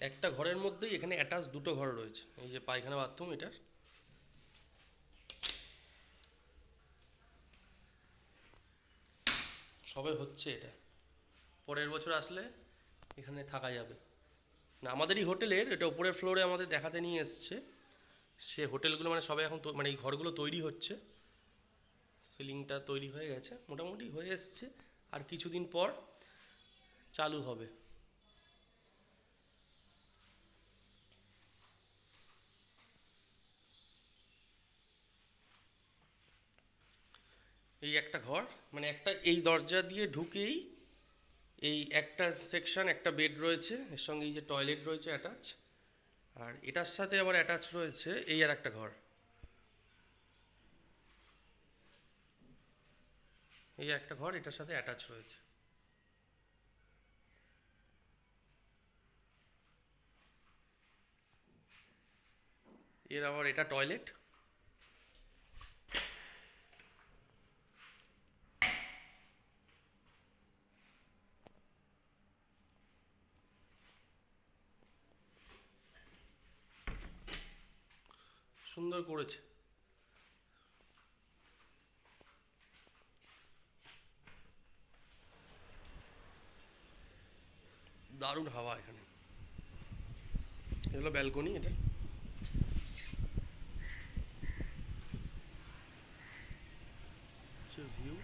একটা ঘরের মধ্যেই এখানে অ্যাটাচ দুটো ঘর রয়েছে। এই যে পায়খানা বাথরুম এটার, সবে হচ্ছে এটা। পরের বছর আসলে এখানে থাকা যাবে। না, আমাদেরই হোটেলের, এটা উপরের ফ্লোরে আমাদের দেখাতে নিয়ে এসছে। সে হোটেলগুলো মানে সবে এখন মানে এই ঘরগুলো তৈরি হচ্ছে। সিলিংটা তৈরি হয়ে গেছে, মোটামুটি হয়ে এসছে। আর কিছুদিন পর চালু হবে। এই একটা ঘর, মানে একটা এই দরজা দিয়ে ঢুকেই এই একটা সেকশন, একটা বেড রয়েছে, এর সঙ্গে এই যে টয়লেট রয়েছে অ্যাটাচ। আর এটার সাথে আবার অ্যাটাচ রয়েছে এই আর একটা ঘর। এই একটা ঘর এটার সাথে অ্যাটাচ রয়েছে। এর আবার এটা টয়লেট। সুন্দর করেছে। দারুণ হাওয়া এখানে। এগুলো ব্যালকনি এটা। ভিউ।